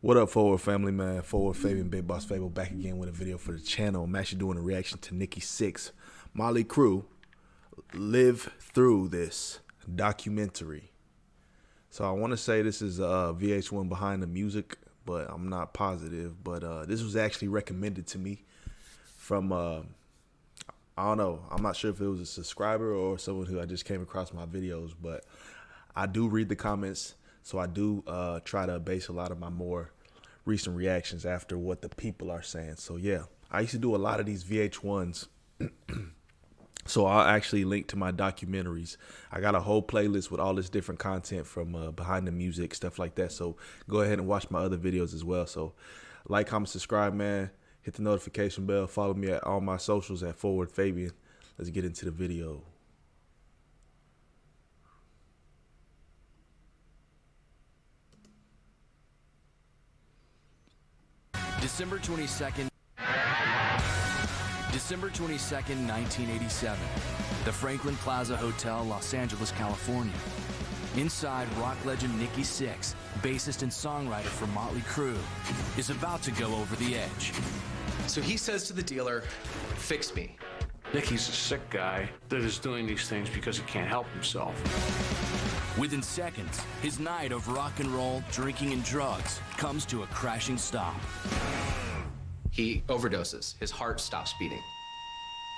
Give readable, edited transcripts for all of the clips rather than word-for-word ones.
What up, Forward Family, man? Forward Fabo and BigBossFabo back again with a video for the channel. I'm actually doing a reaction to Nikki Sixx, Motley Crue, Live Through This documentary. So I want to say this is VH1 Behind the Music, but I'm not positive. But this was actually recommended to me from, I don't know. I'm not sure if it was a subscriber or someone who I just came across my videos, but I do read the comments. So I do try to base a lot of my more recent reactions after what the people are saying. So yeah, I used to do a lot of these VH1s. So I'll actually link to my documentaries. I got a whole playlist with all this different content from behind the music, stuff like that. So go ahead and watch my other videos as well. So like, comment, subscribe, man. Hit the notification bell. Follow me at all my socials at Forward Fabian. Let's get into the video. December 22nd, 1987, the Franklin Plaza Hotel, Los Angeles, California. Inside, rock legend Nikki Sixx, bassist and songwriter for Motley Crue, is about to go over the edge. So he says to the dealer, "Fix me." Nicky's a sick guy that is doing these things because he can't help himself. Within seconds, his night of rock and roll, drinking, and drugs comes to a crashing stop. He overdoses. His heart stops beating.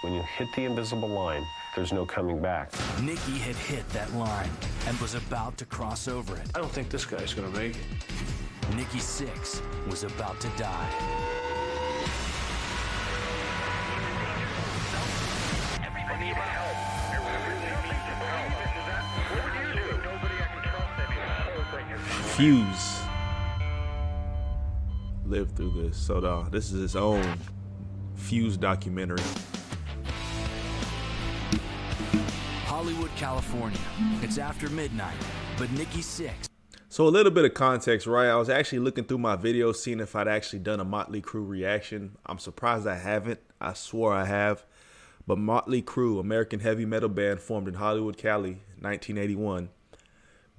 When you hit the invisible line, there's no coming back. Nikki had hit that line and was about to cross over it. I don't think this guy's gonna make it. Nikki Sixx was about to die. Fuse lived through this. So this is his own Fuse documentary. Hollywood, California. It's after midnight, but Nikki Sixx. So a little bit of context, right? I was actually looking through my videos, seeing if I'd actually done a Motley Crue reaction. I'm surprised I haven't. I swore I have. But Motley Crue, American heavy metal band formed in Hollywood, Cali, 1981.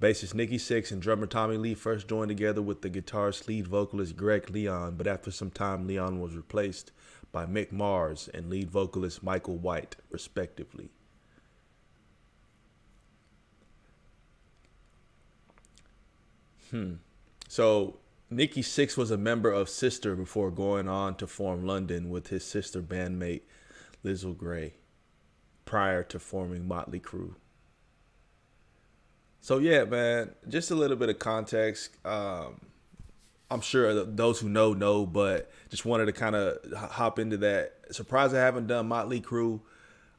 Bassist Nikki Sixx and drummer Tommy Lee first joined together with the guitarist lead vocalist Greg Leon, but after some time, Leon was replaced by Mick Mars and lead vocalist Michael White, respectively. So Nikki Sixx was a member of Sister before going on to form London with his sister bandmate Lizzle Gray prior to forming Motley Crue. So yeah, man, just a little bit of context. I'm sure those who know, but just wanted to kind of hop into that. Surprised I haven't done Motley Crue.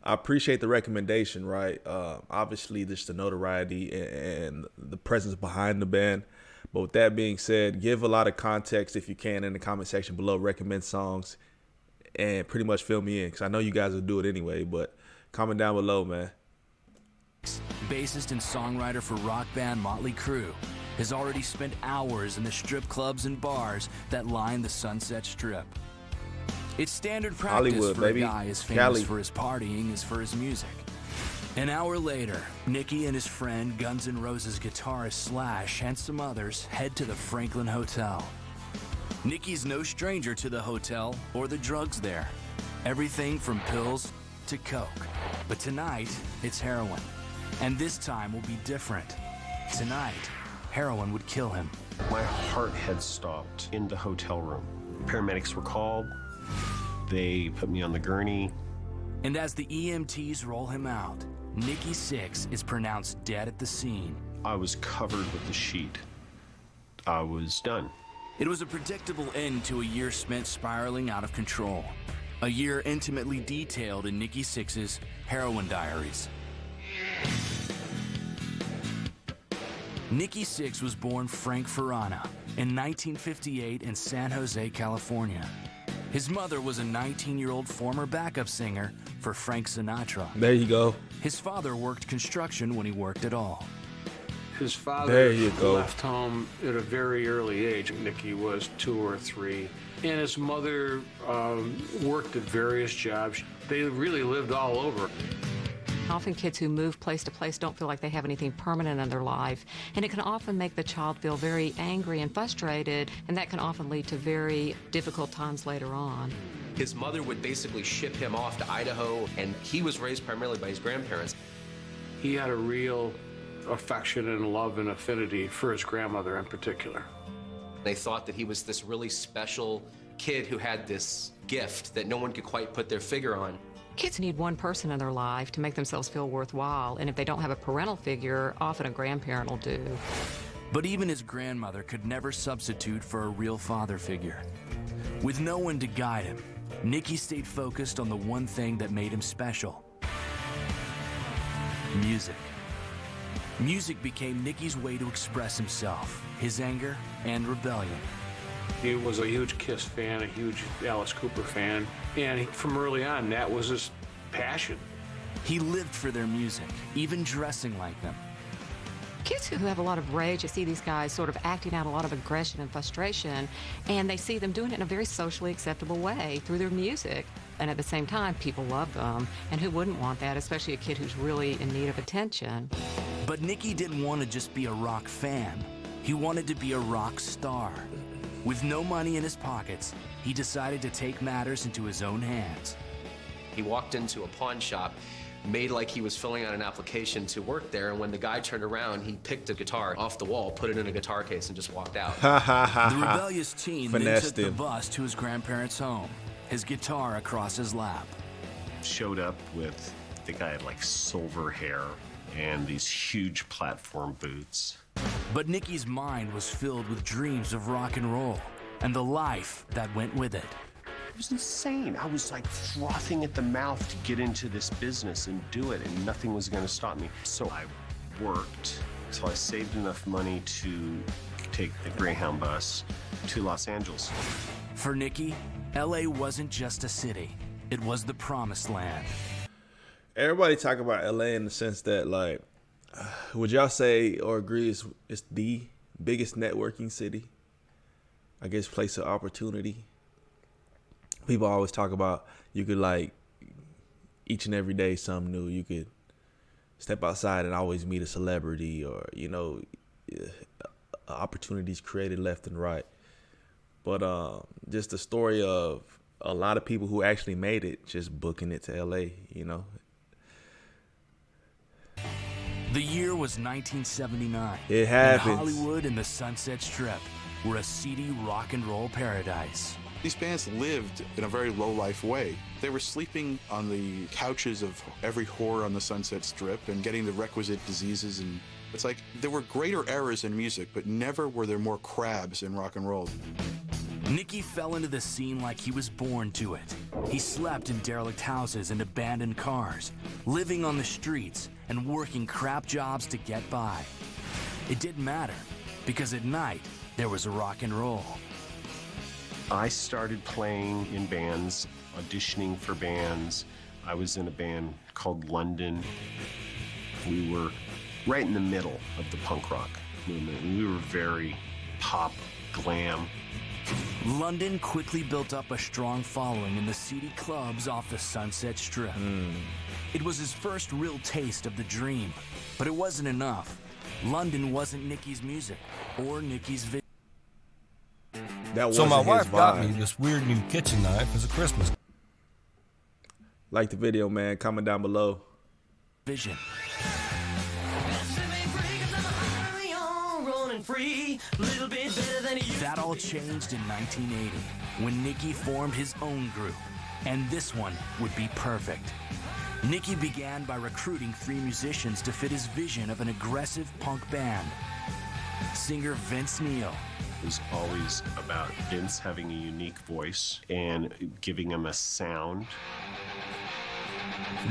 I appreciate the recommendation, right? Obviously, just the notoriety and the presence behind the band. But with that being said, give a lot of context if you can in the comment section below. Recommend songs and pretty much fill me in, because I know you guys will do it anyway. But comment down below, man. Bassist and songwriter for rock band Motley Crue, has already spent hours in the strip clubs and bars that line the Sunset Strip. It's standard practice Hollywood, for baby. a guy as famous Cali. for his partying as for his music. An hour later, Nikki and his friend, Guns N' Roses guitarist Slash, and some others head to the Franklin Hotel. Nikki's no stranger to the hotel or the drugs there. Everything from pills to coke. But tonight, it's heroin. And this time will be different. Tonight, heroin would kill him. My heart had stopped in the hotel room. Paramedics were called. They put me on the gurney. And as the EMTs roll him out, Nikki Sixx is pronounced dead at the scene. I was covered with the sheet. I was done. It was a predictable end to a year spent spiraling out of control. A year intimately detailed in Nikki Sixx's heroin diaries. Nikki Sixx was born Frank Farana in 1958 in San Jose, California. His mother was a 19-year-old former backup singer for Frank Sinatra. There you go. His father worked construction when he worked at all. His father There you go. left home at a very early age. Nicky was 2 or 3. And his mother worked at various jobs. They really lived all over. Often kids who move place to place don't feel like they have anything permanent in their life, and it can often make the child feel very angry and frustrated, and that can often lead to very difficult times later on. His mother would basically ship him off to Idaho, and he was raised primarily by his grandparents. He had a real affection and love and affinity for his grandmother in particular. They thought that he was this really special kid who had this gift that no one could quite put their figure on. Kids need one person in their life to make themselves feel worthwhile, and if they don't have a parental figure, often a grandparent will do. But even his grandmother could never substitute for a real father figure. With no one to guide him, Nikki stayed focused on the one thing that made him special: music. Music became Nikki's way to express himself, his anger and rebellion. He was a huge Kiss fan, a huge Alice Cooper fan, and from early on, that was his passion. He lived for their music, even dressing like them. Kids who have a lot of rage, you see these guys sort of acting out a lot of aggression and frustration, and they see them doing it in a very socially acceptable way through their music. And at the same time, people love them, and who wouldn't want that, especially a kid who's really in need of attention. But Nikki didn't want to just be a rock fan. He wanted to be a rock star. With no money in his pockets, he decided to take matters into his own hands. He walked into a pawn shop, made like he was filling out an application to work there, and when the guy turned around, he picked a guitar off the wall, put it in a guitar case, and just walked out. The rebellious teen then took Finessed the him. bus to his grandparents' home, his guitar across his lap. Showed up with, I think I had like silver hair and these huge platform boots. But Nikki's mind was filled with dreams of rock and roll and the life that went with it. It was insane. I was like frothing at the mouth to get into this business and do it, and nothing was going to stop me. So I worked till I saved enough money to take the Greyhound bus to Los Angeles. For Nikki, LA wasn't just a city, it was the promised land. Everybody talk about LA in the sense that, like, would y'all say or agree it's the biggest networking city? I guess place of opportunity. People always talk about you could, like, each and every day something new. You could step outside and always meet a celebrity, or, you know, opportunities created left and right. But just the story of a lot of people who actually made it just booking it to LA, you know. The year was 1979. It happens. And Hollywood and the Sunset Strip were a seedy rock and roll paradise. These bands lived in a very low-life way. They were sleeping on the couches of every whore on the Sunset Strip and getting the requisite diseases. And it's like there were greater errors in music, but never were there more crabs in rock and roll. Nikki fell into the scene like he was born to it. He slept in derelict houses and abandoned cars, living on the streets and working crap jobs to get by. It didn't matter, because at night, there was rock and roll. I started playing in bands, auditioning for bands. I was in a band called London. We were right in the middle of the punk rock movement. We were very pop, glam. London quickly built up a strong following in the seedy clubs off the Sunset Strip. It was his first real taste of the dream, but it wasn't enough. London wasn't Nikki's music or Nikki's vision. That So my wasn't wife his got me vibe. this weird new kitchen knife as a Christmas. Like the video, man. Comment down below. Vision. That all changed in 1980 when Nikki formed his own group, and this one would be perfect. Nikki began by recruiting 3 musicians to fit his vision of an aggressive punk band. Singer Vince Neil, It was always about Vince having a unique voice and giving him a sound.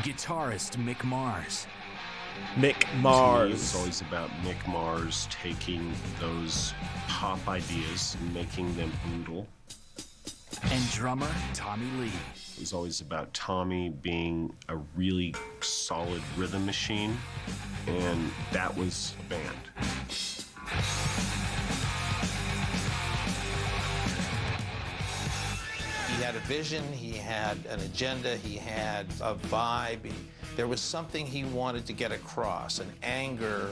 guitarist Mick Mars, Mick To me, it was Mars. always about Mick Mars taking those pop ideas and making them brutal. and drummer Tommy Lee. It was always about Tommy being a really solid rhythm machine, and that was a band. He had a vision, he had an agenda, he had a vibe, There was something he wanted to get across, an anger,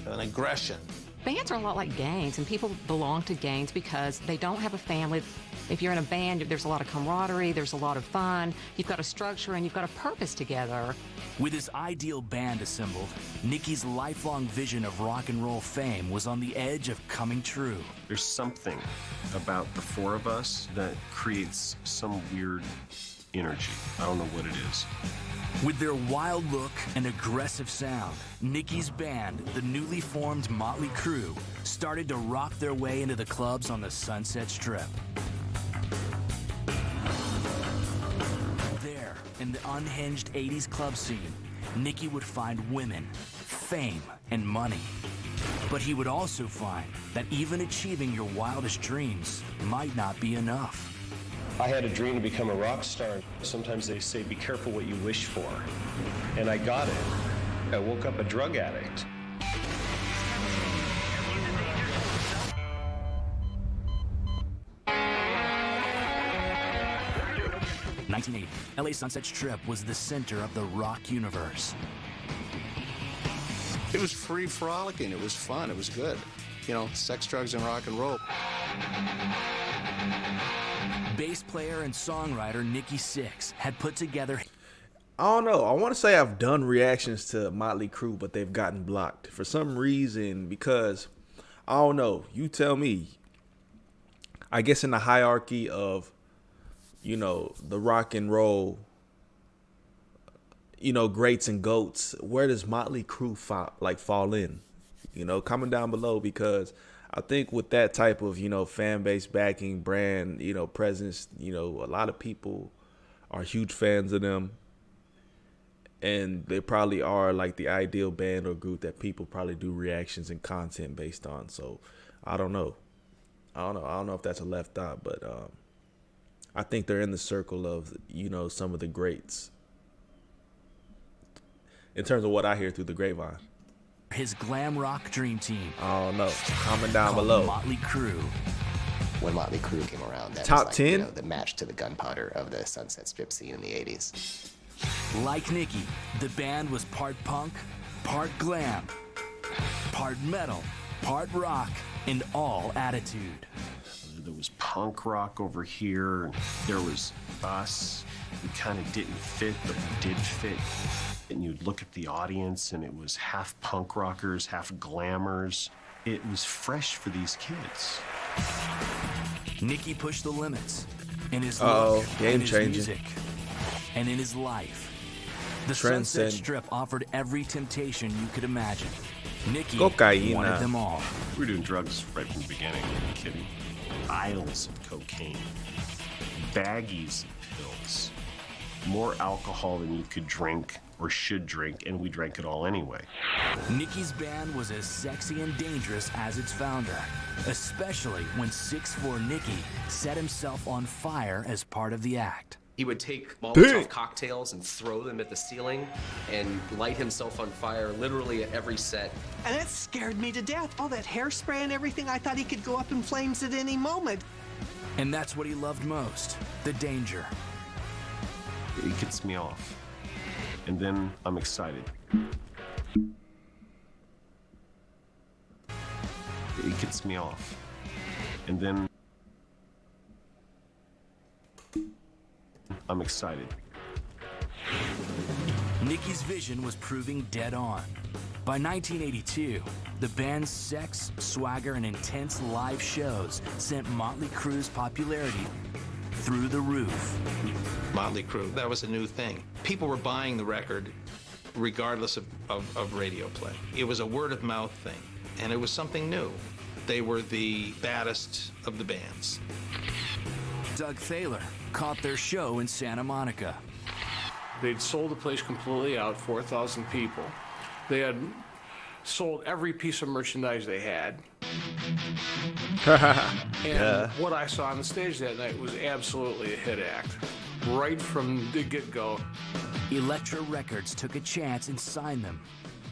an aggression. Bands are a lot like gangs, and people belong to gangs because they don't have a family. If you're in a band, there's a lot of camaraderie, there's a lot of fun, you've got a structure, and you've got a purpose together. With his ideal band assembled, Nicky's lifelong vision of rock and roll fame was on the edge of coming true. There's something about the four of us that creates some weird energy. I don't know what it is. With their wild look and aggressive sound, Nicky's band, the newly formed Motley Crue, started to rock their way into the clubs on the Sunset Strip. There, in the unhinged 80s club scene, Nicky would find women, fame, and money. But he would also find that even achieving your wildest dreams might not be enough. I had a dream to become a rock star. Sometimes they say, be careful what you wish for. And I got it. I woke up a drug addict. "1980, LA Sunset Strip was the center of the rock universe. It was free frolicking. It was fun. It was good. You know, sex, drugs, and rock and roll. Bass player and songwriter Nikki Sixx had put together... I don't know. I want to say I've done reactions to Motley Crue, but they've gotten blocked for some reason because, I don't know. You tell me. I guess in the hierarchy of, you know, the rock and roll, you know, greats and goats, where does Motley Crue fall in? You know, comment down below, because I think with that type of, you know, fan base backing, brand, you know, presence, you know, a lot of people are huge fans of them. And they probably are like the ideal band or group that people probably do reactions and content based on. So I don't know. I don't know if that's a left eye, but I think they're in the circle of, you know, some of the greats in terms of what I hear through the grapevine. His glam rock dream team. I don't know. Comment down below. Motley Crue. When Motley Crue came around, that Top was like, 10? you know, the match to the gunpowder of the Sunset Strip scene in the 80s. Like Nicky, the band was part punk, part glam, part metal, part rock, and all attitude. There was punk rock over here, and there was us. We kind of didn't fit, but we did fit. And you'd look at the audience, and it was half punk rockers, half glamours. It was fresh for these kids. Nicky pushed the limits in his look, game in his changing. music, and in his life. The Transcend. Sunset Strip offered every temptation you could imagine. Nicky Cocaína. wanted them all. We were doing drugs right from the beginning. Are you kidding? Aisles of cocaine, baggies of pills, more alcohol than you could drink or should drink, and we drank it all anyway. Nicky's band was as sexy and dangerous as its founder, especially when 6'4" Nicky set himself on fire as part of the act. He would take Molotov cocktails and throw them at the ceiling and light himself on fire literally at every set. And it scared me to death. All that hairspray and everything, I thought he could go up in flames at any moment. And that's what he loved most, the danger. It gets me off. And then I'm excited. It gets me off. And then I'm excited. Nicky's vision was proving dead on. By 1982, the band's sex, swagger, and intense live shows sent Motley Crue's popularity through the roof. Motley Crue, that was a new thing. People were buying the record regardless of radio play. It was a word-of-mouth thing, and it was something new. They were the baddest of the bands. Doug Thaler caught their show in Santa Monica. They'd sold the place completely out, 4,000 people. They had sold every piece of merchandise they had. And what I saw on the stage that night was absolutely a hit act, right from the get-go. Elektra Records took a chance and signed them.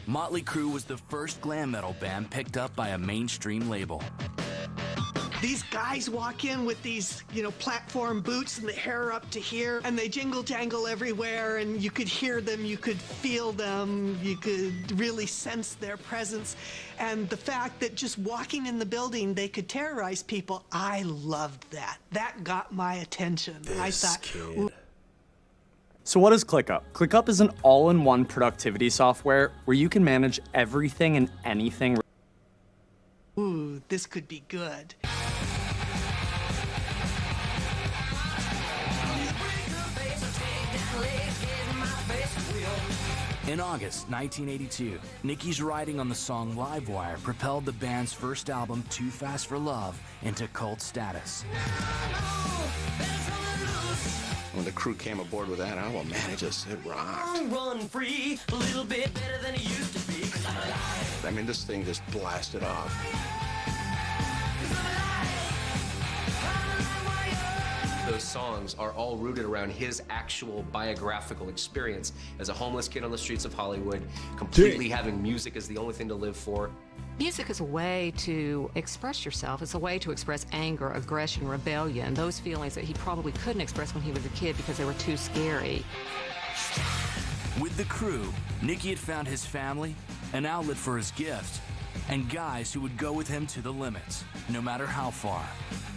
Motley Crue was the first glam metal band picked up by a mainstream label. These guys walk in with these, platform boots and the hair up to here, and they jingle jangle everywhere, and you could hear them, you could feel them, you could really sense their presence. And the fact that just walking in the building, they could terrorize people, I loved that. That got my attention. I thought, kid. So what is ClickUp? ClickUp is an all-in-one productivity software where you can manage everything and anything. ooh, this could be good. In August 1982, Nikki's writing on the song Livewire propelled the band's first album, Too Fast for Love, into cult status. When the Crüe came aboard with that album, man, it rocked. Run free, a little bit better than it used to be. I mean, this thing just blasted off. Those songs are all rooted around his actual biographical experience as a homeless kid on the streets of Hollywood, completely having music as the only thing to live for. Music is a way to express yourself. It's a way to express anger, aggression, rebellion, those feelings that he probably couldn't express when he was a kid because they were too scary. With the Crüe, Nikki had found his family, an outlet for his gift, and guys who would go with him to the limits, no matter how far.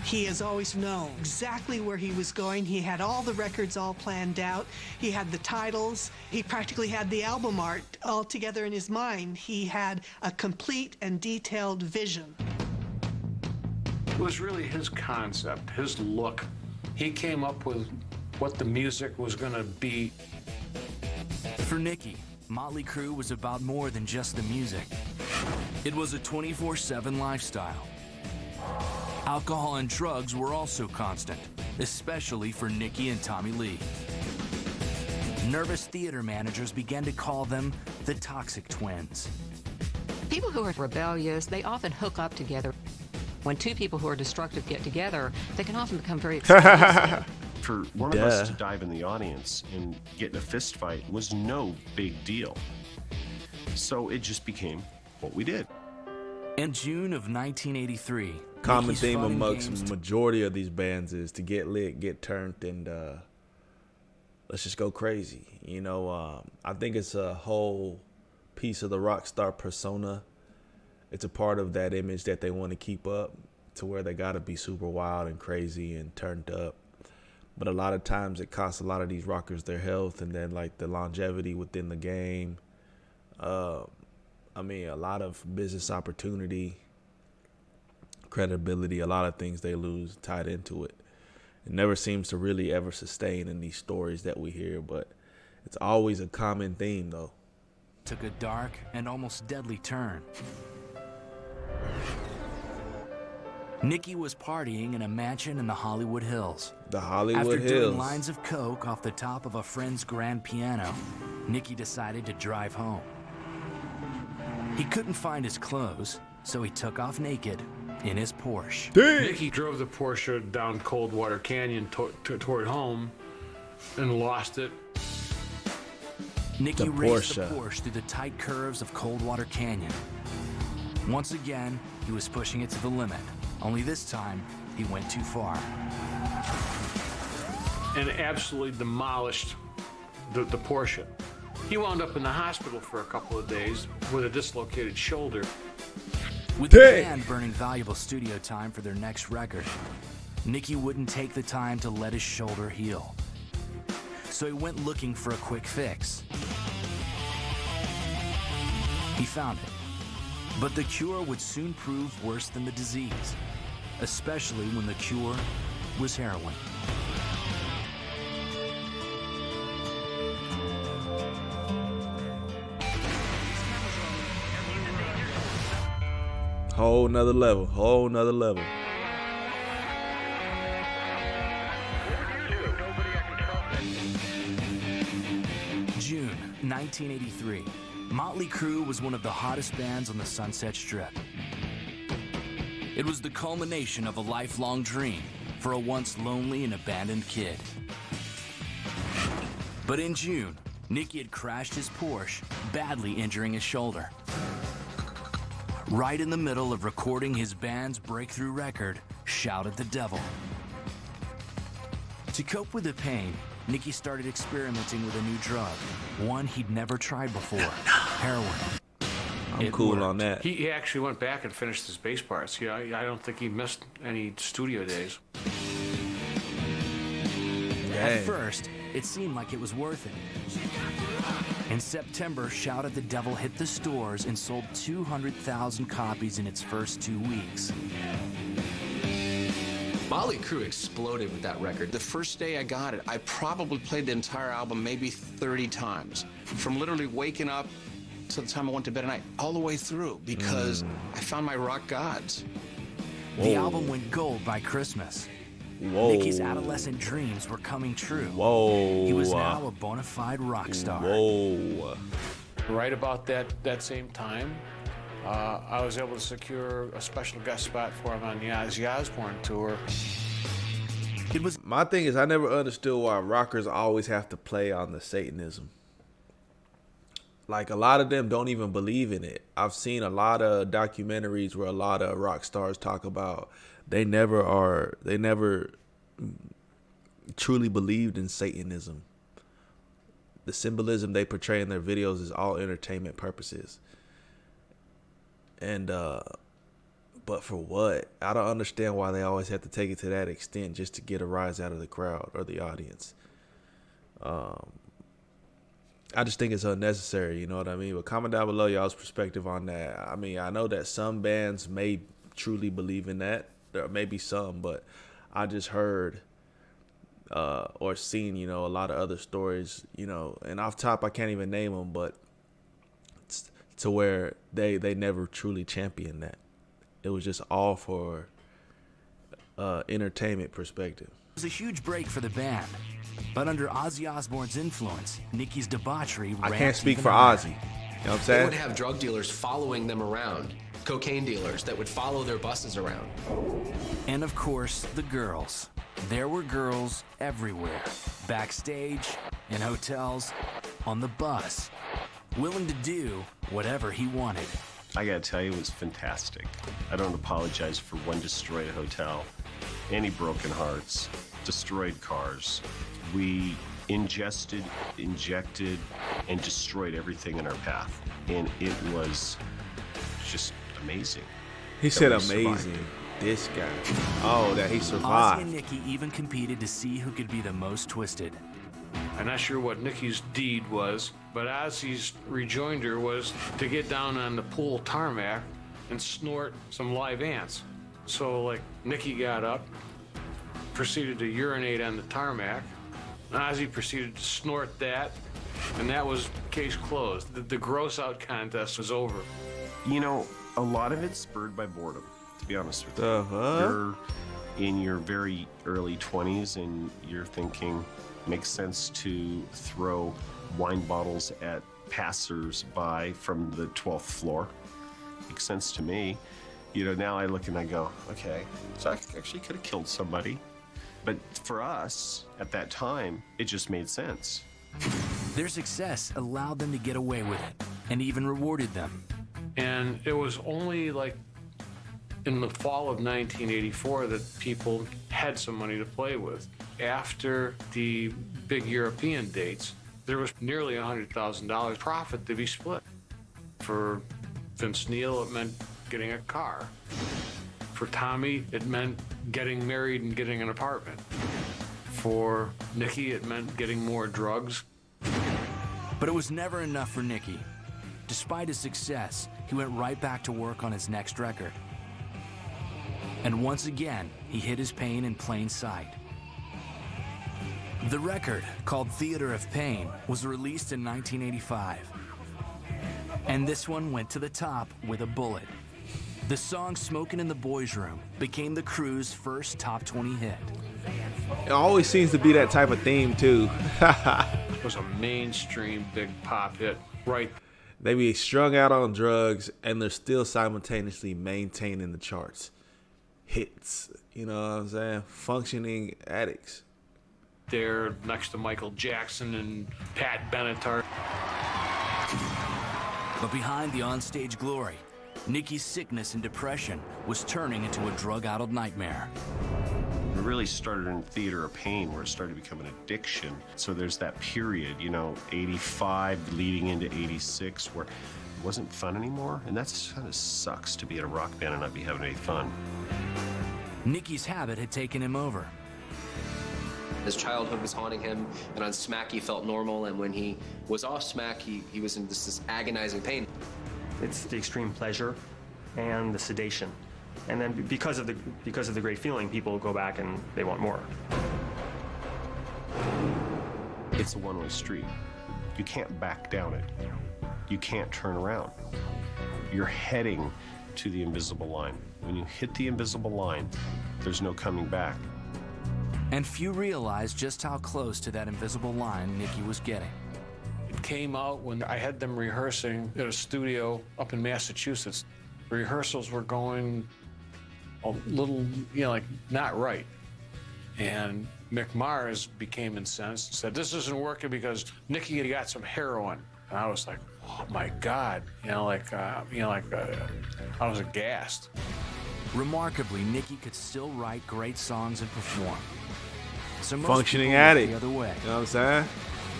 He has always known exactly where he was going. He had all the records all planned out. He had the titles. He practically had the album art all together in his mind. He had a complete and detailed vision. It was really his concept, his look. He came up with what the music was going to be. For Nikki, Motley Crue was about more than just the music. It was a 24/7 lifestyle. Alcohol and drugs were also constant, especially for Nikki and Tommy Lee. Nervous theater managers began to call them the Toxic Twins. People who are rebellious, they often hook up together. When two people who are destructive get together, they can often become very explosive. For one of us to dive in the audience and get in a fist fight was no big deal. So it just became what we did. In June of 1983, common Nikki's theme fun and amongst games majority of these bands is to get lit, get turned, and let's just go crazy. I think it's a whole piece of the rock star persona. It's a part of that image that they want to keep up, to where they got to be super wild and crazy and turned up. But a lot of times it costs a lot of these rockers their health, and then like the longevity within the game. A lot of business opportunity, credibility, a lot of things they lose tied into it. It never seems to really ever sustain in these stories that we hear, but it's always a common theme though. took a dark and almost deadly turn. Nikki was partying in a mansion in the Hollywood Hills. The Hollywood After Hills. doing lines of coke off the top of a friend's grand piano, Nikki decided to drive home. He couldn't find his clothes, so he took off naked in his Porsche. Nikki drove the Porsche down Coldwater Canyon toward home and lost it. Nikki raced the Porsche through the tight curves of Coldwater Canyon. Once again, he was pushing it to the limit. Only this time, he went too far. And absolutely demolished the Porsche. He wound up in the hospital for a couple of days with a dislocated shoulder. With the band burning valuable studio time for their next record, Nikki wouldn't take the time to let his shoulder heal. So he went looking for a quick fix. He found it. But the cure would soon prove worse than the disease, especially when the cure was heroin. Whole nother level, whole nother level. June 1983. Motley Crue was one of the hottest bands on the Sunset Strip. It was the culmination of a lifelong dream for a once lonely and abandoned kid. But in June, Nikki had crashed his Porsche, badly injuring his shoulder. Right in the middle of recording his band's breakthrough record, Shout at the Devil. To cope with the pain, Nikki started experimenting with a new drug, one he'd never tried before, heroin. I'm cool on that. He actually went back and finished his bass parts. Yeah, I don't think he missed any studio days. At first, it seemed like it was worth it. In September, Shout at the Devil hit the stores and sold 200,000 copies in its first 2 weeks. Motley Crue exploded with that record. The first day I got it, I probably played the entire album maybe 30 times. From literally waking up to the time I went to bed at night, all the way through, because I found my rock gods. The album went gold by Christmas. Whoa. Nikki's adolescent dreams were coming true. Whoa. He was now a bona fide rock star. Whoa. Right about that same time, I was able to secure a special guest spot for him on the Ozzy Osbourne tour. My thing is, I never understood why rockers always have to play on the Satanism. Like, a lot of them don't even believe in it. I've seen a lot of documentaries where a lot of rock stars talk about they never truly believed in Satanism. The symbolism they portray in their videos is all entertainment purposes. And but for what? I don't understand why they always have to take it to that extent just to get a rise out of the crowd or the audience. I just think it's unnecessary, you know what I mean? But comment down below y'all's perspective on that. I mean, I know that some bands may truly believe in that. There may be some, but I just heard or seen, you know, a lot of other stories, you know, and off top I can't even name them, but to where they never truly championed that. It was just all for entertainment perspective. It was a huge break for the band, but under Ozzy Osbourne's influence, Nikki's debauchery I ramped can't speak even for higher. Ozzy. You know what I'm They saying? would have drug dealers following them around, cocaine dealers that would follow their buses around. And of course, the girls. There were girls everywhere, backstage, in hotels, on the bus, willing to do whatever he wanted. I gotta tell you, it was fantastic. I don't apologize for one destroyed hotel, any broken hearts, destroyed cars. We ingested, injected, and destroyed everything in our path. And it was just amazing. He that said we survived amazing. it. This guy. Oh, that he Ozzy survived. and Nikki even competed to see who could be the most twisted. I'm not sure what Nikki's deed was, but Ozzy's rejoinder was to get down on the pool tarmac and snort some live ants. So, like, Nikki got up, proceeded to urinate on the tarmac. Ozzy proceeded to snort that, and that was case closed. The gross out contest was over. You know, a lot of it's spurred by boredom, to be honest with you. Uh-huh. You're in your very early 20s and you're thinking, makes sense to throw wine bottles at passers-by from the 12th floor. Makes sense to me. You know, now I look and I go, okay, so I actually could have killed somebody. But for us, at that time, it just made sense. Their success allowed them to get away with it, and even rewarded them. And it was only like in the fall of 1984 that people had some money to play with. After the big European dates, there was nearly $100,000 profit to be split. For Vince Neil, it meant getting a car. For Tommy, it meant getting married and getting an apartment. For Nikki, it meant getting more drugs. But it was never enough for Nikki. Despite his success, he went right back to work on his next record. And once again, he hid his pain in plain sight. The record, called Theater of Pain, was released in 1985. And this one went to the top with a bullet. The song Smokin' in the Boys' Room became the Crüe's first top 20 hit. It always seems to be that type of theme, too. It was a mainstream big pop hit, right? They be strung out on drugs, and they're still simultaneously maintaining the charts. Hits, you know what I'm saying? Functioning addicts. There next to Michael Jackson and Pat Benatar. But behind the onstage glory Nikki's sickness and depression was turning into a drug-addled nightmare. It really started in theater of pain where it started to become an addiction. So there's that period, you know, 85 leading into 86 where it wasn't fun anymore. And that's kind of sucks to be in a rock band and not be having any fun. Nikki's habit had taken him over. His childhood was haunting him, and on smack he felt normal, and when he was off smack, he was in this agonizing pain. It's the extreme pleasure and the sedation. And then because of the great feeling, people go back and they want more. It's a one-way street. You can't back down it. You can't turn around. You're heading to the invisible line. When you hit the invisible line, there's no coming back. And few realized just how close to that invisible line Nikki was getting. It came out when I had them rehearsing at a studio up in Massachusetts. Rehearsals were going a little, you know, like not right. And Mick Mars became incensed and said, "This isn't working because Nikki got some heroin." And I was like, "Oh my God!" I was aghast. Remarkably, Nikki could still write great songs and perform. So most Functioning people went addict. the other way. You know what I'm saying?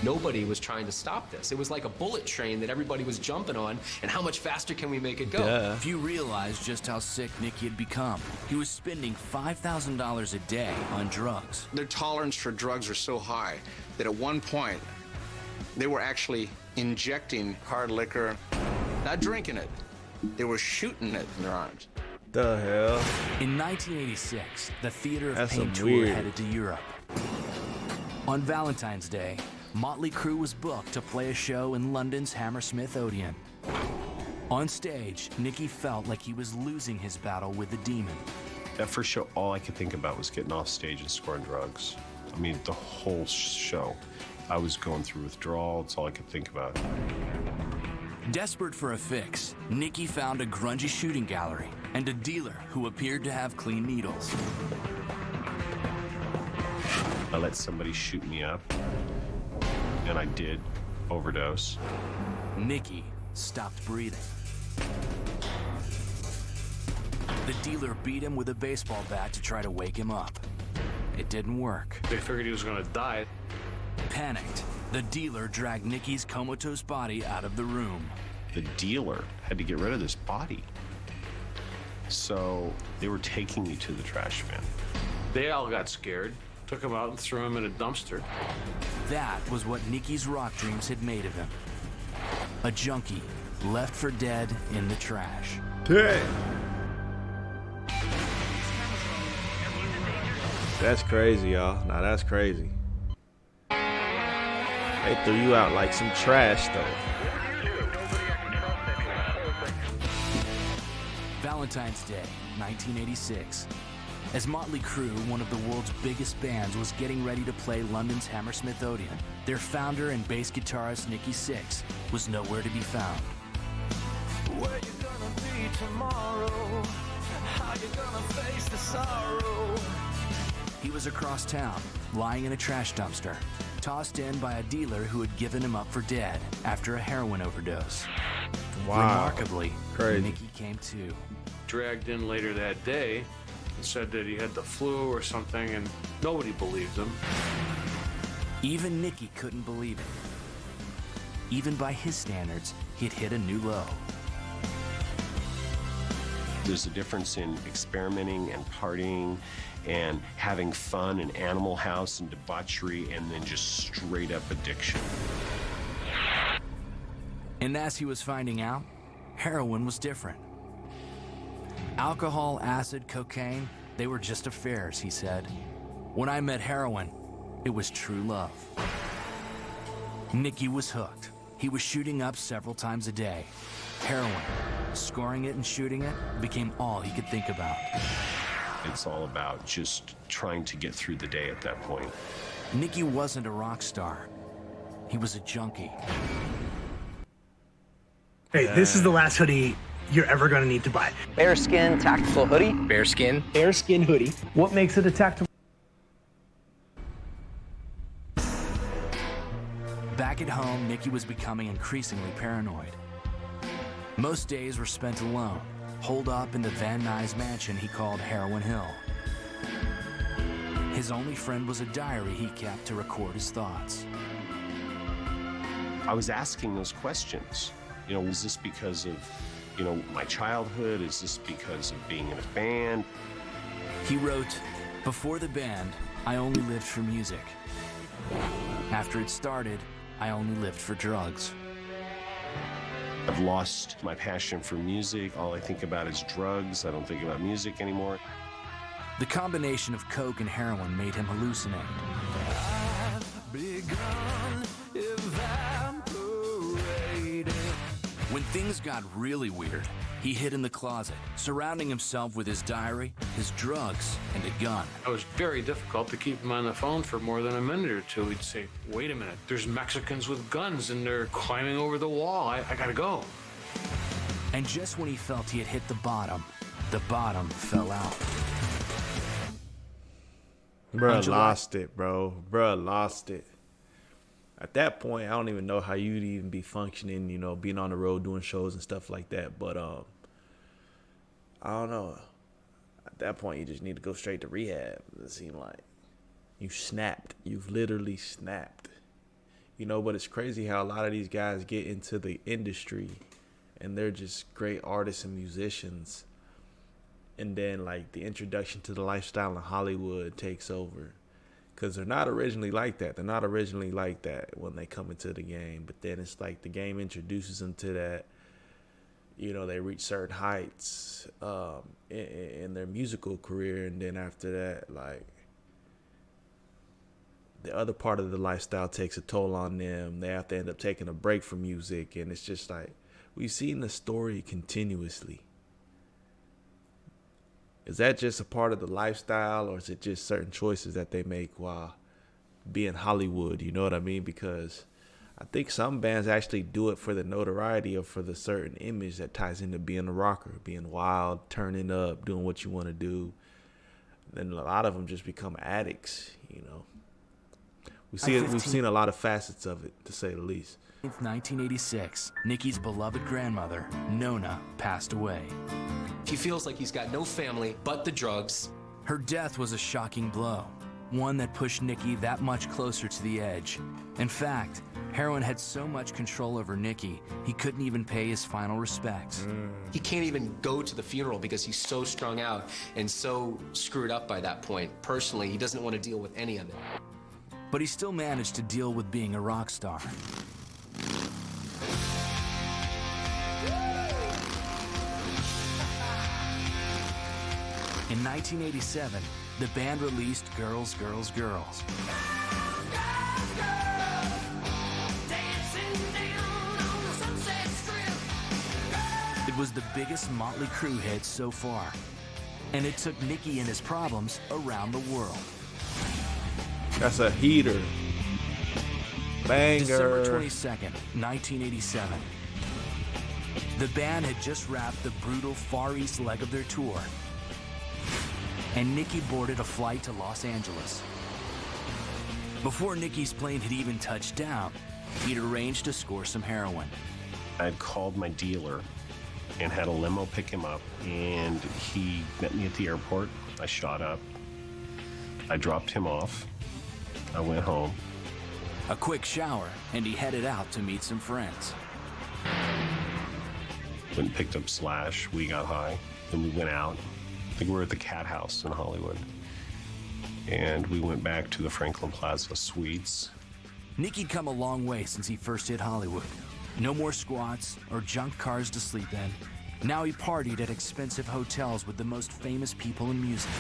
Nobody was trying to stop this. It was like a bullet train that everybody was jumping on, and how much faster can we make it go? Yeah. Few realized just how sick Nikki had become. He was spending $5,000 a day on drugs. Their tolerance for drugs are so high that at one point they were actually injecting hard liquor, not drinking it. They were shooting it in their arms. The hell? In 1986, the Theater of That's Pain some tour weird. headed to Europe. On Valentine's Day, Motley Crue was booked to play a show in London's Hammersmith Odeon. On stage, Nikki felt like he was losing his battle with the demon. That first show, all I could think about was getting off stage and scoring drugs. I mean, the whole show. I was going through withdrawal. That's all I could think about. Desperate for a fix, Nikki found a grungy shooting gallery and a dealer who appeared to have clean needles. I let somebody shoot me up, and I did overdose. Nikki stopped breathing. The dealer beat him with a baseball bat to try to wake him up. It didn't work. They figured he was going to die. Panicked, the dealer dragged Nikki's comatose body out of the room. The dealer had to get rid of this body. So they were taking me to the trash bin. They all got scared, took him out and threw him in a dumpster. That was what Nikki's rock dreams had made of him. A junkie left for dead in the trash. Damn. That's crazy, y'all. Nah, that's crazy. They threw you out like some trash, though. Valentine's Day, 1986. As Motley Crue, one of the world's biggest bands, was getting ready to play London's Hammersmith Odeon, their founder and bass guitarist Nikki Sixx was nowhere to be found. Where you gonna be tomorrow? How you gonna face the sorrow? He was across town, lying in a trash dumpster, tossed in by a dealer who had given him up for dead after a heroin overdose. Wow. Remarkably, Crazy. Nikki came to. Dragged in later that day and said that he had the flu or something, and nobody believed him. Even Nikki couldn't believe it. Even by his standards, he'd hit a new low. There's a difference in experimenting and partying and having fun in Animal House and debauchery and then just straight up addiction. And as he was finding out, heroin was different. Alcohol, acid, cocaine, they were just affairs, he said. When I met heroin, it was true love. Nikki was hooked. He was shooting up several times a day. Heroin, scoring it and shooting it, became all he could think about. It's all about just trying to get through the day at that point. Nikki wasn't a rock star. He was a junkie. Hey, this is the last hoodie you're ever going to need to buy. Bearskin tactical hoodie. Bearskin. Bearskin hoodie. What makes it a tactical? Back at home, Nikki was becoming increasingly paranoid. Most days were spent alone, holed up in the Van Nuys mansion he called Heroin Hill. His only friend was a diary he kept to record his thoughts. I was asking those questions. You know, is this because of, you know, my childhood? Is this because of being in a band? He wrote, "Before the band, I only lived for music. After it started, I only lived for drugs." I've lost my passion for music. All I think about is drugs. I don't think about music anymore. The combination of coke and heroin made him hallucinate. When things got really weird, he hid in the closet, surrounding himself with his diary, his drugs, and a gun. It was very difficult to keep him on the phone for more than a minute or two. He'd say, "Wait a minute, there's Mexicans with guns and they're climbing over the wall. I gotta go." And just when he felt he had hit the bottom fell out. Bruh lost it, bro. Bruh lost it. At that point, I don't even know how you'd even be functioning, you know, being on the road, doing shows and stuff like that. But I don't know. At that point, you just need to go straight to rehab. It seemed like you snapped. You've literally snapped. You know, but it's crazy how a lot of these guys get into the industry and they're just great artists and musicians. And then, like, the introduction to the lifestyle in Hollywood takes over. Because they're not originally like that. They're not originally like that when they come into the game. But then it's like the game introduces them to that. You know, they reach certain heights in their musical career. And then after that, like, the other part of the lifestyle takes a toll on them. They have to end up taking a break from music. And it's just like, we've seen the story continuously. Is that just a part of the lifestyle, or is it just certain choices that they make while being Hollywood? You know what I mean? Because I think some bands actually do it for the notoriety or for the certain image that ties into being a rocker, being wild, turning up, doing what you want to do. Then a lot of them just become addicts, you know. We've seen a lot of facets of it, to say the least. In 1986, Nikki's beloved grandmother, Nona, passed away. He feels like he's got no family but the drugs. Her death was a shocking blow, one that pushed Nikki that much closer to the edge. In fact, heroin had so much control over Nikki, he couldn't even pay his final respects. He can't even go to the funeral because he's so strung out and so screwed up by that point. Personally, he doesn't want to deal with any of it. But he still managed to deal with being a rock star. In 1987, the band released Girls, Girls, Girls. It was the biggest Motley Crue hit so far, and it took Nikki and his problems around the world. That's a heater. Banger. December 22nd, 1987. The band had just wrapped the brutal Far East leg of their tour, and Nikki boarded a flight to Los Angeles. Before Nikki's plane had even touched down, he'd arranged to score some heroin. I'd called my dealer and had a limo pick him up, and he met me at the airport. I shot up. I dropped him off. I went home. A quick shower, and he headed out to meet some friends. Went and picked up Slash. We got high. Then we went out. I think we were at the Cat House in Hollywood. And we went back to the Franklin Plaza Suites. Nikki'd come a long way since he first hit Hollywood. No more squats or junk cars to sleep in. Now he partied at expensive hotels with the most famous people in music.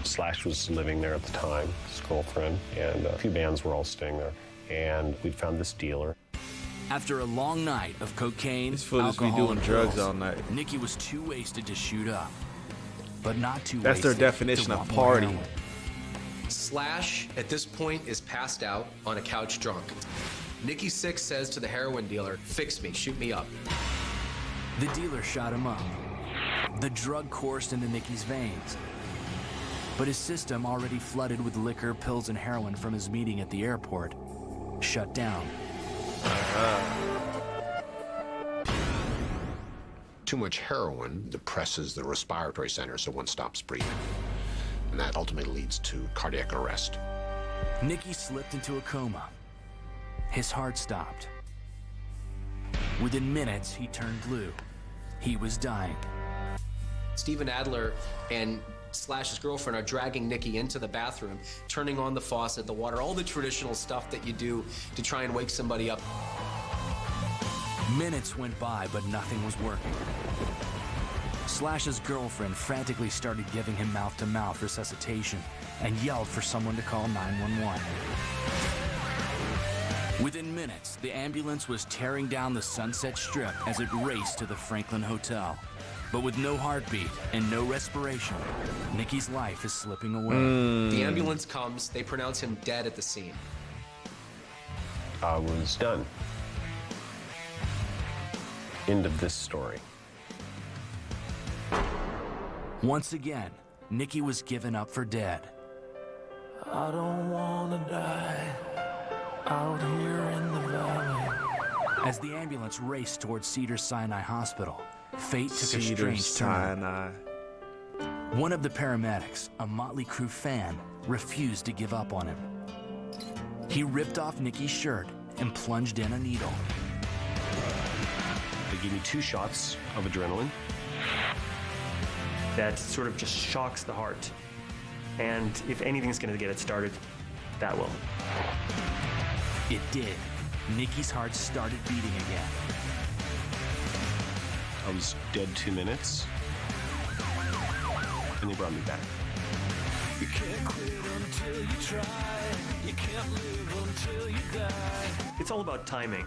Slash was living there at the time, his girlfriend, and a few bands were all staying there. And we'd found this dealer. After a long night of cocaine, This fool just be alcohol, doing and drugs pills, all night. Nikki was too wasted to shoot up, but not too That's their wasted definition to of want more party. heroin. Slash, at this point, is passed out on a couch drunk. Nikki Sixx says to the heroin dealer, "Fix me, shoot me up." The dealer shot him up. The drug coursed into Nikki's veins. But his system, already flooded with liquor, pills, and heroin from his meeting at the airport, shut down. Too much heroin depresses the respiratory center, so one stops breathing. And that ultimately leads to cardiac arrest. Nikki slipped into a coma. His heart stopped. Within minutes, he turned blue. He was dying. Steven Adler and Slash's girlfriend are dragging Nikki into the bathroom, turning on the faucet, the water, all the traditional stuff that you do to try and wake somebody up. Minutes went by, but nothing was working. Slash's girlfriend frantically started giving him mouth-to-mouth resuscitation and yelled for someone to call 911. Within minutes, the ambulance was tearing down the Sunset Strip as it raced to the Franklin Hotel. But with no heartbeat and no respiration, Nikki's life is slipping away. The ambulance comes, they pronounce him dead at the scene. I was done. End of this story. Once again, Nikki was given up for dead. I don't wanna die out here in the valley. As the ambulance raced towards Cedars-Sinai Hospital, fate took a strange turn. Cedars-Sinai. One of the paramedics, a Motley Crue fan, refused to give up on him. He ripped off Nikki's shirt and plunged in a needle. They gave me 2 shots of adrenaline. That sort of just shocks the heart. And if anything's going to get it started, that will. It did. Nikki's heart started beating again. I was dead 2 minutes, and they brought me back. You can't quit until you try. You can't live until you die. It's all about timing.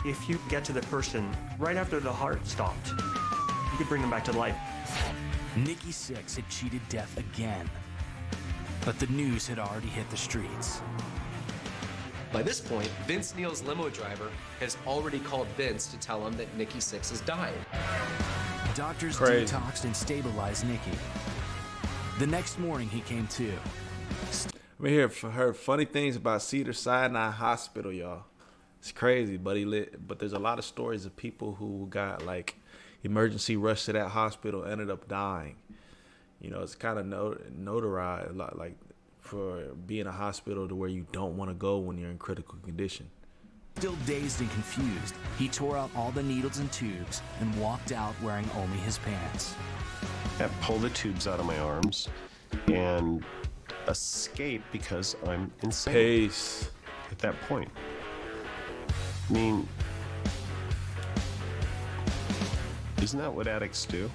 If you get to the person right after the heart stopped, you could bring them back to life. Nikki Sixx had cheated death again. But the news had already hit the streets. By this point, Vince Neil's limo driver has already called Vince to tell him that Nikki Sixx has died. Doctors Crazy. detoxed and stabilized Nikki. The next morning, he came to. I mean, heard funny things about Cedars-Sinai Hospital, y'all. It's crazy, but there's a lot of stories of people who got like emergency rushed to that hospital, ended up dying. You know, it's kind of notarized, like for being a hospital to where you don't want to go when you're in critical condition. Still dazed and confused, he tore out all the needles and tubes and walked out wearing only his pants. I pulled the tubes out of my arms and escape because I'm insane. Peace. At that point. I mean, isn't that what addicts do?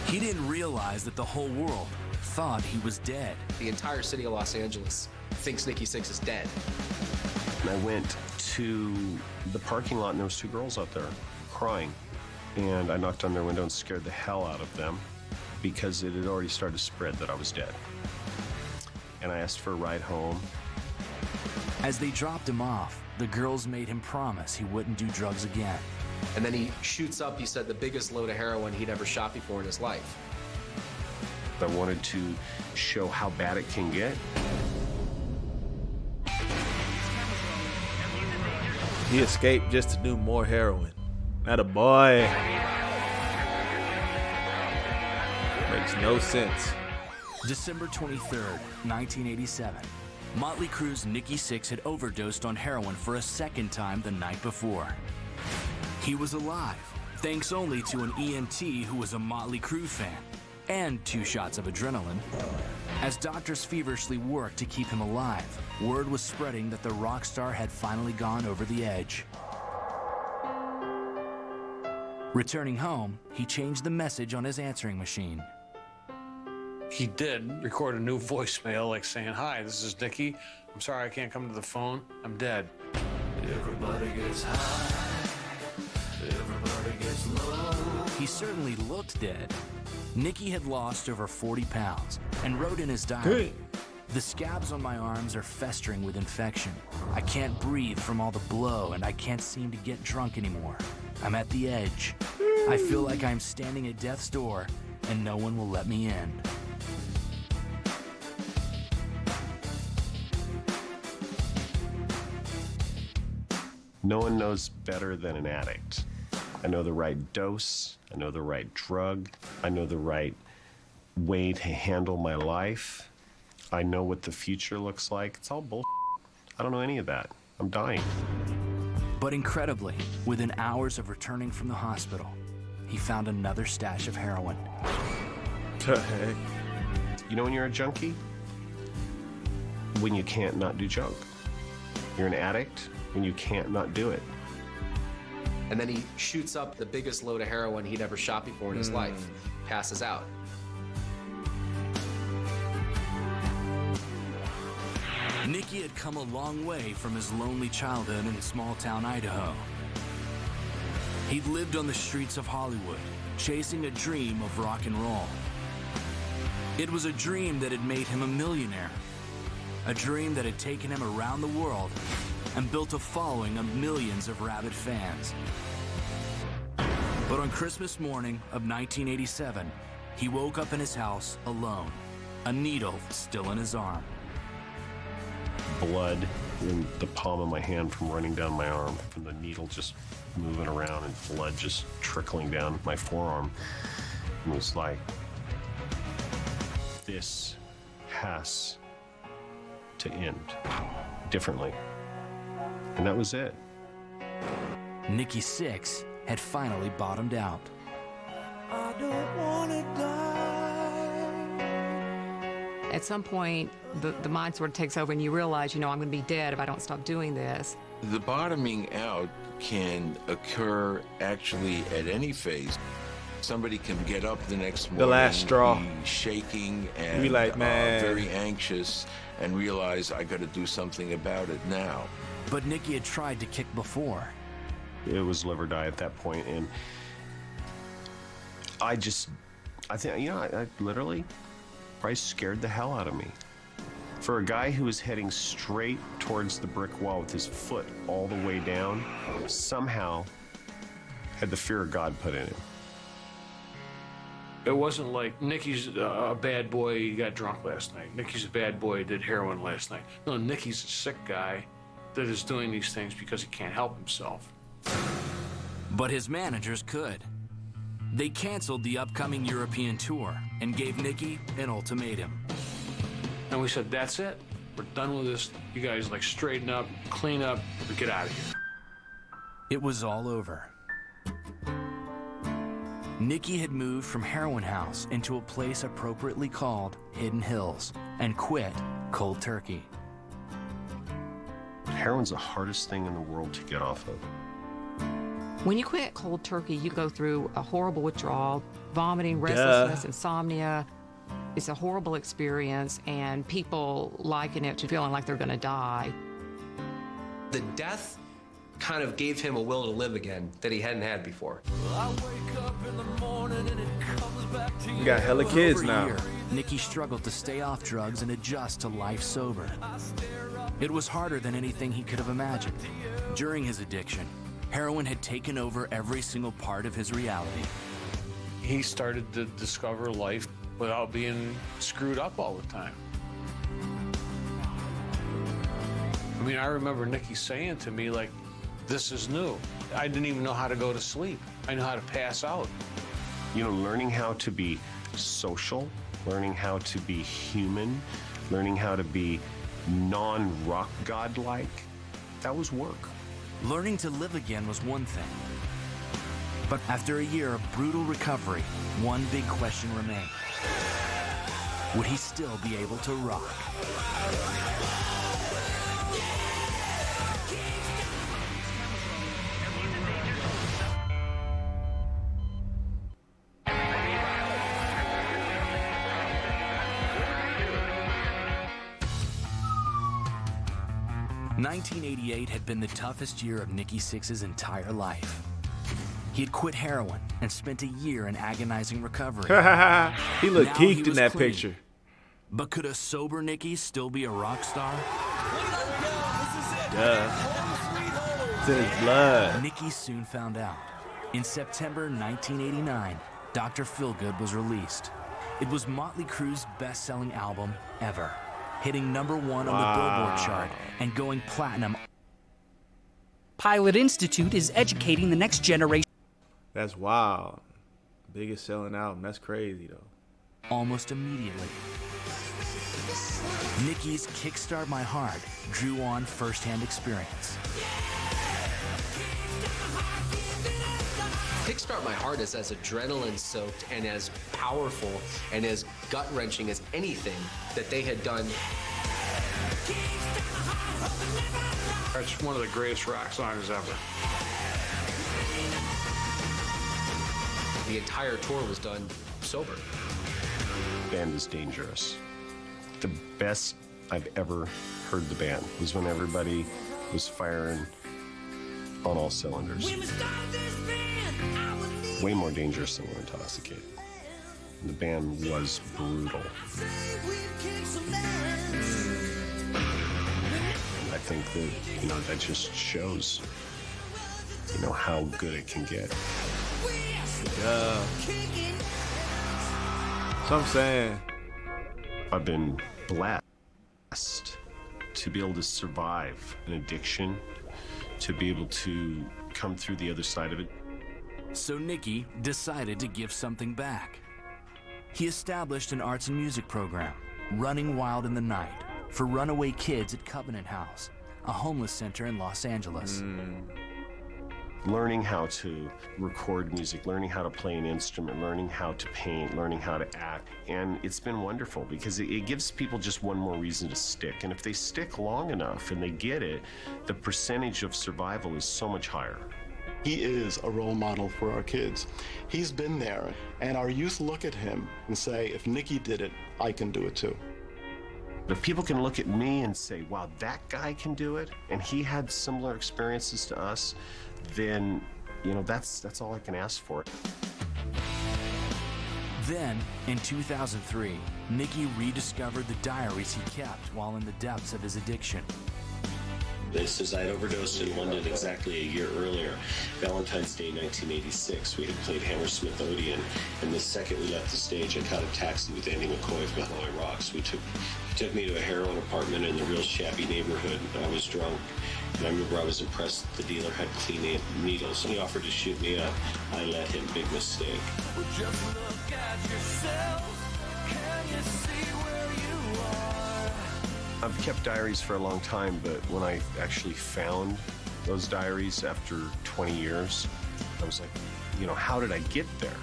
He didn't realize that the whole world thought he was dead. The entire city of Los Angeles thinks Nikki Sixx is dead. And I went to the parking lot and there was 2 girls out there crying. And I knocked on their window and scared the hell out of them because it had already started to spread that I was dead. And I asked for a ride home. As they dropped him off, the girls made him promise he wouldn't do drugs again. And then he shoots up, he said, the biggest load of heroin he'd ever shot before in his life. I wanted to show how bad it can get. He escaped just to do more heroin. Not a boy. Makes no sense. December 23rd, 1987. Motley Crue's Nikki Sixx had overdosed on heroin for a second time the night before. He was alive, thanks only to an EMT who was a Motley Crue fan, and 2 shots of adrenaline. As doctors feverishly worked to keep him alive, word was spreading that the rock star had finally gone over the edge. Returning home, he changed the message on his answering machine. He did record a new voicemail like saying, "Hi, this is Nikki. I'm sorry I can't come to the phone. I'm dead." Everybody gets high. Everybody gets low. He certainly looked dead. Nikki had lost over 40 pounds and wrote in his diary, "The scabs on my arms are festering with infection. I can't breathe from all the blow and I can't seem to get drunk anymore. I'm at the edge. I feel like I'm standing at death's door and no one will let me in." No one knows better than an addict I know the right dose. I know the right drug. I know the right way to handle my life. I know what the future looks like. It's all bullshit. I don't know any of that. I'm dying. But incredibly, within hours of returning from the hospital, he found another stash of heroin. The heck? You know when you're a junkie? When you can't not do junk. You're an addict when you can't not do it. And then he shoots up the biggest load of heroin he'd ever shot before in his life, passes out. Nikki had come a long way from his lonely childhood in small-town Idaho. He'd lived on the streets of Hollywood, chasing a dream of rock and roll. It was a dream that had made him a millionaire, a dream that had taken him around the world and built a following of millions of rabid fans. But on Christmas morning of 1987, he woke up in his house alone, a needle still in his arm. Blood in the palm of my hand from running down my arm, from the needle just moving around and blood just trickling down my forearm. And it was like, this has to end differently. And that was it. Nikki Sixx had finally bottomed out. I don't wanna die. At some point, the mind sort of takes over and you realize, I'm going to be dead if I don't stop doing this. The bottoming out can occur actually at any phase. Somebody can get up the next morning, the last straw, be shaking and be like, man, very anxious, and realize I got to do something about it now. But Nikki had tried to kick before. It was live or die at that point, and I think, I literally probably scared the hell out of me. For a guy who was heading straight towards the brick wall with his foot all the way down, somehow had the fear of God put in him. It wasn't like Nicky's a bad boy, he got drunk last night. Nicky's a bad boy, did heroin last night. No, Nicky's a sick guy that is doing these things because he can't help himself. But his managers could. They canceled the upcoming European tour and gave Nikki an ultimatum. And we said, that's it. We're done with this. You guys, straighten up, clean up, and get out of here. It was all over. Nikki had moved from Heroin House into a place appropriately called Hidden Hills and quit cold turkey. Heroin's the hardest thing in the world to get off of. When you quit cold turkey, you go through a horrible withdrawal, vomiting, restlessness, insomnia. It's a horrible experience, and people liken it to feeling like they're going to die. The death kind of gave him a will to live again that he hadn't had before. I wake up in the morning and it comes back to you. You got hella kids For now. a year, Nikki struggled to stay off drugs and adjust to life sober. It was harder than anything he could have imagined. During his addiction, heroin had taken over every single part of his reality. He started to discover life without being screwed up all the time. I remember Nikki saying to me, this is new. I didn't even know how to go to sleep. I know how to pass out. Learning how to be social, learning how to be human, learning how to be non-rock god-like, that was work. Learning to live again was one thing. But after a year of brutal recovery, one big question remained. Would he still be able to rock? (1988) had been the toughest year of Nikki Sixx's entire life. He had quit heroin and spent a year in agonizing recovery. He looked Now geeked he in that clean. picture. But could a sober Nikki still be a rock star? It's in his blood. Nikki soon found out. In September 1989, Dr. Feelgood was released. It was Motley Crue's best-selling album ever, hitting #1 on the Billboard chart and going platinum. Pilot Institute is educating the next generation. That's wild. Biggest selling album. That's crazy though. Almost immediately, Nikki's Kickstart My Heart drew on firsthand experience. Kickstart My Heart is as adrenaline-soaked and as powerful and as gut-wrenching as anything that they had done. It's one of the greatest rock songs ever. The entire tour was done sober. The band is dangerous. The best I've ever heard the band was when everybody was firing on all cylinders. Way more dangerous than we're intoxicated. The band was brutal. I think that, you know, that just shows, you know, how good it can get. Yeah. So I'm saying, I've been blessed to be able to survive an addiction, to be able to come through the other side of it. So Nikki decided to give something back. He established an arts and music program, Running Wild in the Night, for runaway kids at Covenant House, a homeless center in Los Angeles. Learning how to record music, learning how to play an instrument, learning how to paint, learning how to act. And it's been wonderful because it gives people just one more reason to stick. And if they stick long enough and they get it, the percentage of survival is so much higher. He is a role model for our kids. He's been there, and our youth look at him and say, if Nikki did it, I can do it too. If people can look at me and say, wow, that guy can do it, and he had similar experiences to us, then, you know, that's all I can ask for. Then, in 2003, Nikki rediscovered the diaries he kept while in the depths of his addiction. This is, I had overdosed in London exactly a year earlier, Valentine's Day 1986. We had played Hammersmith Odeon, and the second we left the stage, I caught a taxi with Andy McCoy of Mahloy Rocks. He took me to a heroin apartment in a real shabby neighborhood. I was drunk, and I remember I was impressed that the dealer had clean needles, and he offered to shoot me up. I let him. Big mistake. Well, just look at yourself. Can you see where you are? I've kept diaries for a long time, but when I actually found those diaries after 20 years, I was like, you know, how did I get there?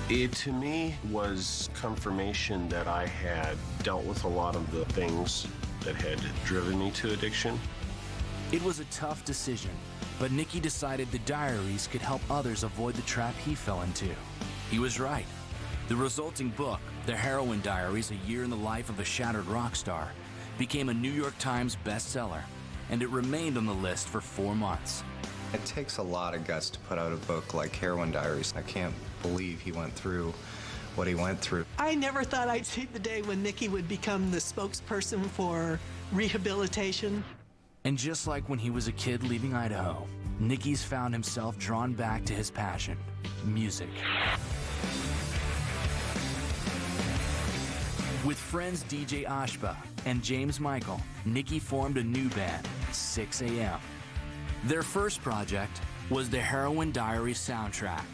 It, to me, was confirmation that I had dealt with a lot of the things that had driven me to addiction. It was a tough decision, but Nikki decided the diaries could help others avoid the trap he fell into. He was right. The resulting book, The Heroin Diaries, A Year in the Life of a Shattered Rock Star, became a New York Times bestseller, and it remained on the list for 4 months. It takes a lot of guts to put out a book like Heroin Diaries. I can't believe he went through what he went through. I never thought I'd see the day when Nikki would become the spokesperson for rehabilitation. And just like when he was a kid leaving Idaho, Nikki's found himself drawn back to his passion, music. With friends DJ Ashba and James Michael, Nikki formed a new band, 6 a.m. Their first project was the Heroin Diaries soundtrack.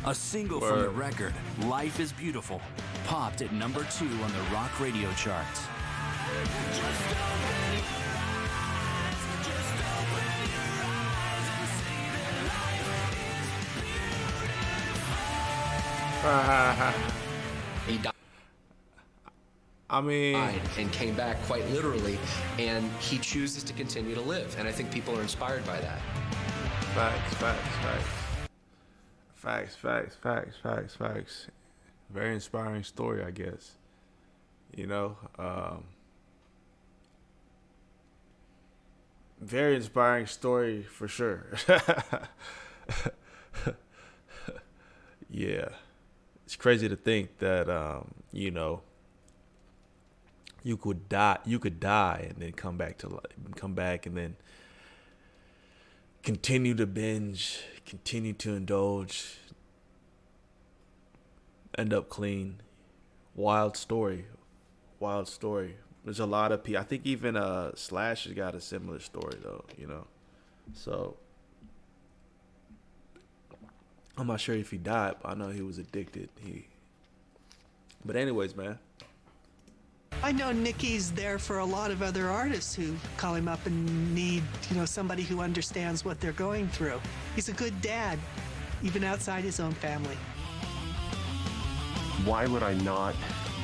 A single from the record, Life is Beautiful, popped at number 2 on the rock radio charts. He died. I mean, and came back quite literally, and he chooses to continue to live, and I think people are inspired by that. Facts. Very inspiring story, I guess. You know, very inspiring story for sure. Yeah, it's crazy to think that you know, you could die and then come back and then continue to binge, continue to indulge, end up clean. Wild story. There's a lot of people. I think even Slash has got a similar story though, you know. So I'm not sure if he died, but I know he was addicted. But anyways, man. I know Nicky's there for a lot of other artists who call him up and need, somebody who understands what they're going through. He's a good dad, even outside his own family. Why would I not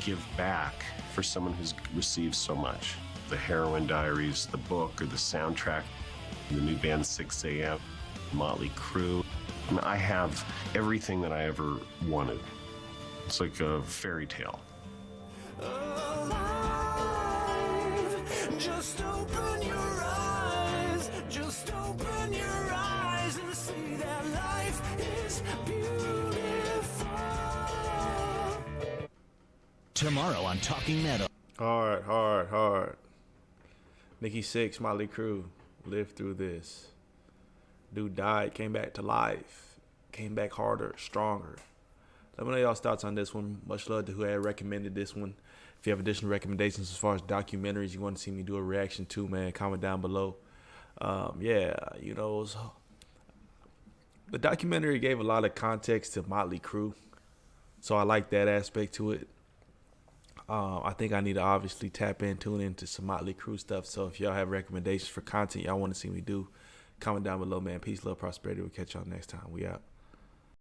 give back for someone who's received so much? The Heroin Diaries, the book, or the soundtrack, the new band 6 a.m., Motley Crue. I mean, I have everything that I ever wanted. It's like a fairy tale. Just open your eyes, just open your eyes and see that life is beautiful. Tomorrow on Talking Metal. Hard. Nikki Sixx, Motley Crue, lived through this. Dude died, came back to life, came back harder, stronger. Let me know y'all's thoughts on this one. Much love to who had recommended this one. If you have additional recommendations as far as documentaries you want to see me do a reaction to, man, comment down below. The documentary gave a lot of context to Motley Crue, so I like that aspect to it. I think I need to obviously tune into some Motley Crue stuff. So if y'all have recommendations for content y'all want to see me do, comment down below, man. Peace, love, prosperity. We'll catch y'all next time. We out.